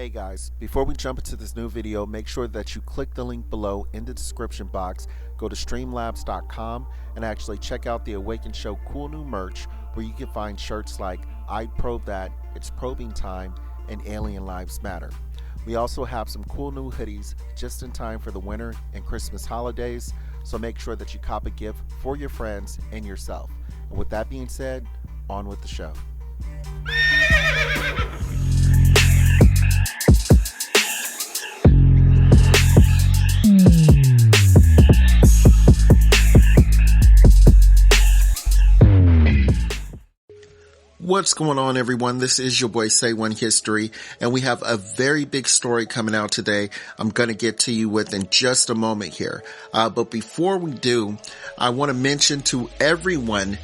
Hey guys, before we jump into this new video, make sure that you click the link below in the description box, go to streamlabs.com and actually check out the Awaken Show cool new merch where you can find shirts like I Probe That, It's Probing Time, and Alien Lives Matter. We also have some cool new hoodies just in time for the winter and Christmas holidays, so make sure that you cop a gift for your friends and yourself. And with that being said, on with the show. What's going on, everyone? This is your boy Say One History, and we have a very big story coming out today I'm going to get to you with in just a moment here. But before we do, I want to mention to everyone,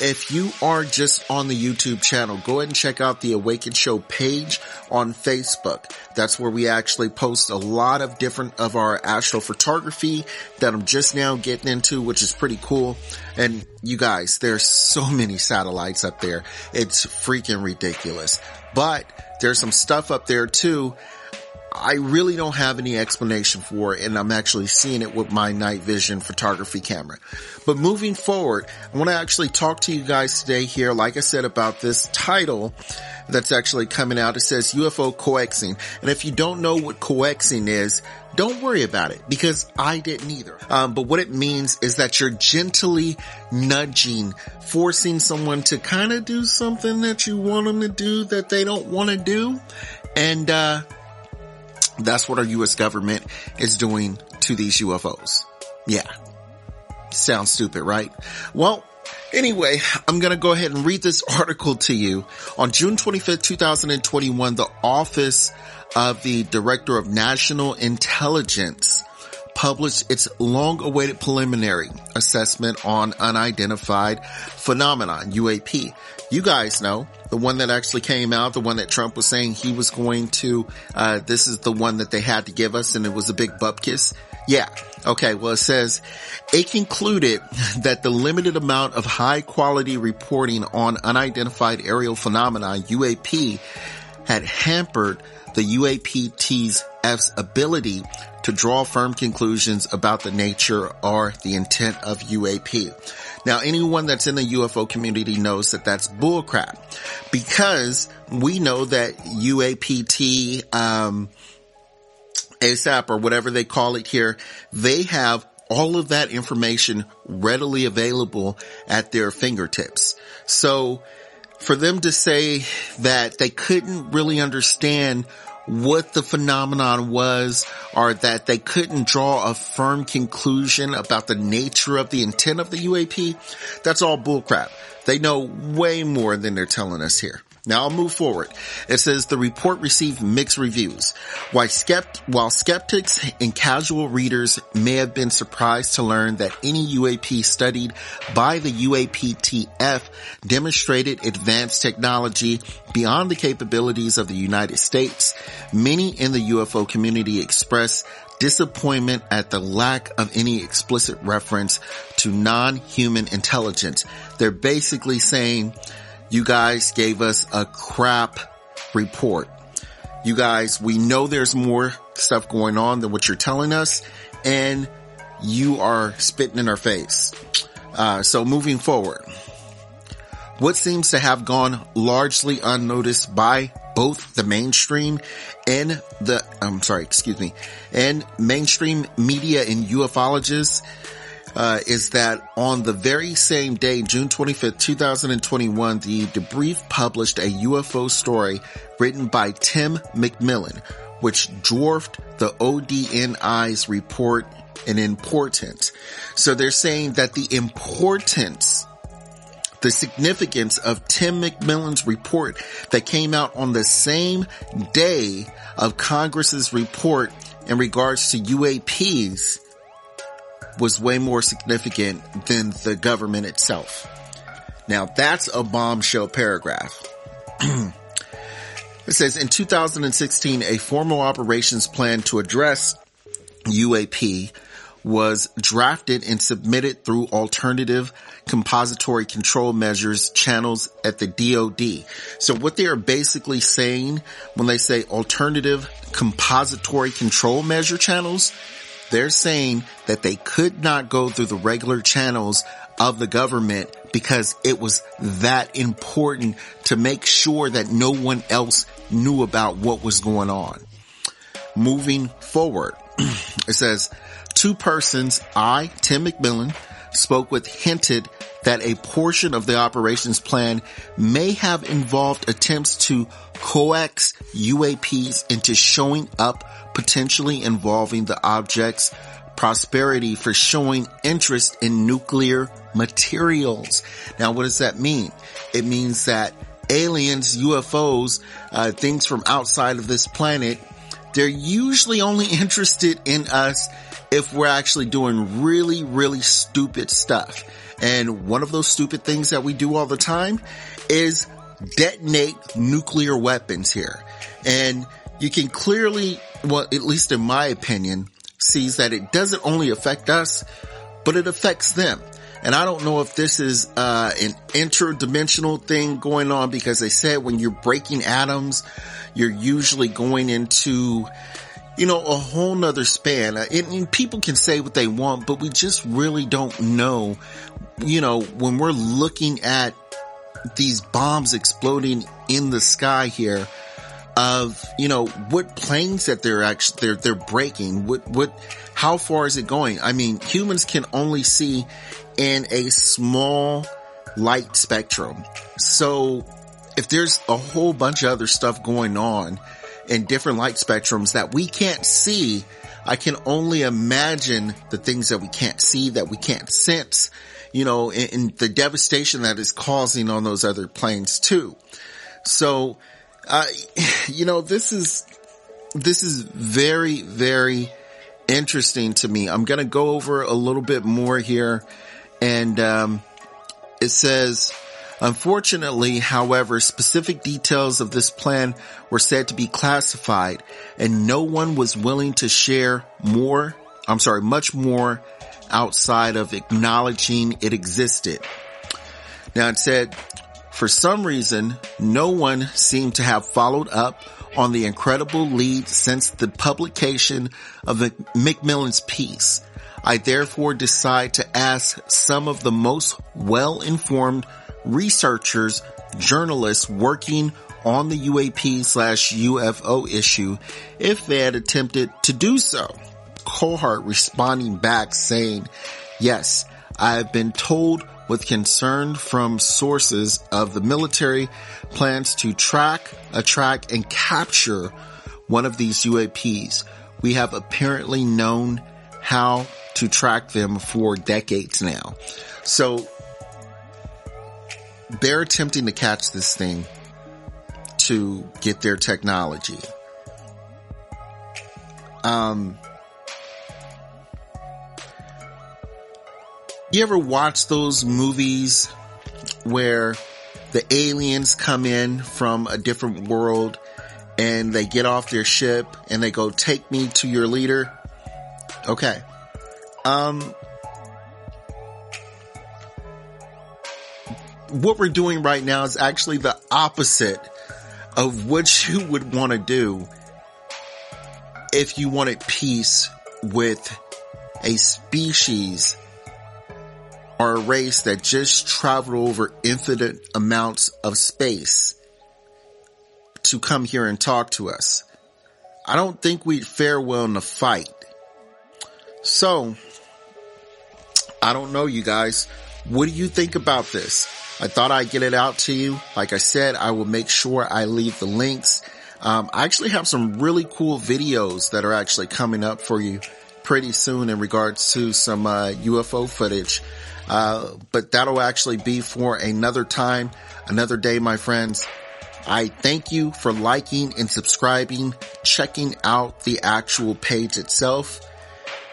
if you are just on the YouTube channel, go ahead and check out the Awaken Show page on Facebook. That's where we actually post a lot of different of our astrophotography that I'm just now getting into, which is pretty cool. And you guys, there's so many satellites up there. It's freaking ridiculous. But there's some stuff up there too I really don't have any explanation for it, and I'm actually seeing it with my night vision photography camera. But moving forward, I want to actually talk to you guys today here, like I said, about this title that's actually coming out. It says UFO coaxing. And if you don't know what coaxing is, don't worry about it, because I didn't either. But what it means is that you're gently nudging, forcing someone to kind of do something that you want them to do that they don't want to do. And, that's what our U.S. government is doing to these UFOs. Yeah. Sounds stupid, right? Well, anyway, I'm going to go ahead and read this article to you. On June 25th, 2021, the Office of the Director of National Intelligence published its long-awaited preliminary assessment on unidentified phenomenon, UAP. You guys know, the one that actually came out, the one that Trump was saying he was going to, this is the one that they had to give us, and it was a big bupkis. Yeah. Okay. Well, it says it concluded that the limited amount of high quality reporting on unidentified aerial phenomena, UAP, had hampered the UAP'S ability to draw firm conclusions about the nature or the intent of UAP. Now, anyone that's in the UFO community knows that that's bullcrap, because we know that UAPT, ASAP, or whatever they call it here, they have all of that information readily available at their fingertips. So for them to say that they couldn't really understand what the phenomenon was, or that they couldn't draw a firm conclusion about the nature of the intent of the UAP, that's all bullcrap. They know way more than they're telling us here. Now I'll move forward. It says the report received mixed reviews. While skeptics and casual readers may have been surprised to learn that any UAP studied by the UAPTF demonstrated advanced technology beyond the capabilities of the United States, many in the UFO community expressed disappointment at the lack of any explicit reference to non-human intelligence. They're basically saying, you guys gave us a crap report. You guys, we know there's more stuff going on than what you're telling us, and you are spitting in our face. So moving forward, what seems to have gone largely unnoticed by both the mainstream and and mainstream media and ufologists, is that on the very same day, June 25th, 2021, the Debrief published a UFO story written by Tim McMillan, which dwarfed the ODNI's report in importance. So they're saying that the significance of Tim McMillan's report that came out on the same day of Congress's report in regards to UAPs was way more significant than the government itself. Now that's a bombshell paragraph. It says in 2016, a formal operations plan to address UAP was drafted and submitted through alternative compository control measures channels at the DoD. So what they are basically saying when they say alternative compository control measure channels, they're saying that they could not go through the regular channels of the government because it was that important to make sure that no one else knew about what was going on. Moving forward, it says, two persons, Tim McMillan, spoke with hinted that a portion of the operations plan may have involved attempts to coax UAPs into showing up, potentially involving the object's prosperity for showing interest in nuclear materials. Now, what does that mean? It means that aliens, UFOs, things from outside of this planet, they're usually only interested in us if we're actually doing really, really stupid stuff. And one of those stupid things that we do all the time is detonate nuclear weapons here. And you can clearly, well, at least in my opinion, sees that it doesn't only affect us, but it affects them. And I don't know if this is an interdimensional thing going on, because they said when you're breaking atoms, you're usually going into, a whole nother span. And people can say what they want, but we just really don't know, when we're looking at these bombs exploding in the sky here, of, what planes that they're breaking, how far is it going? I mean, humans can only see in a small light spectrum. So if there's a whole bunch of other stuff going on in different light spectrums that we can't see, I can only imagine the things that we can't see, that we can't sense, and the devastation that is causing on those other planes too. So, this is very, very interesting to me. I'm going to go over a little bit more here. And, it says, unfortunately, however, specific details of this plan were said to be classified, and no one was willing to share much more outside of acknowledging it existed. Now, it said, for some reason, no one seemed to have followed up on the incredible lead since the publication of McMillan's piece. I therefore decide to ask some of the most well-informed researchers, journalists working on the UAP/UFO issue if they had attempted to do so. Cohart responding back saying, yes, I have been told with concern from sources of the military plans to track, attract, and capture one of these UAPs. We have apparently known how to track them for decades now. So they're attempting to catch this thing to get their technology. You ever watch those movies where the aliens come in from a different world and they get off their ship and they go, take me to your leader? Okay. What we're doing right now is actually the opposite of what you would want to do if you wanted peace with a species or a race that just traveled over infinite amounts of space to come here and talk to us. I don't think we'd fare well in the fight. So, I don't know, you guys. What do you think about this? I thought I'd get it out to you. Like I said, I will make sure I leave the links. I actually have some really cool videos that are actually coming up for you pretty soon in regards to some UFO footage. But that'll actually be for another time, another day, my friends. I thank you for liking and subscribing, checking out the actual page itself.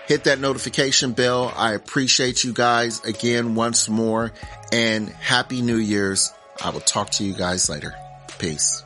Hit that notification bell. I appreciate you guys again once more, and Happy New Year's. I will talk to you guys later. Peace.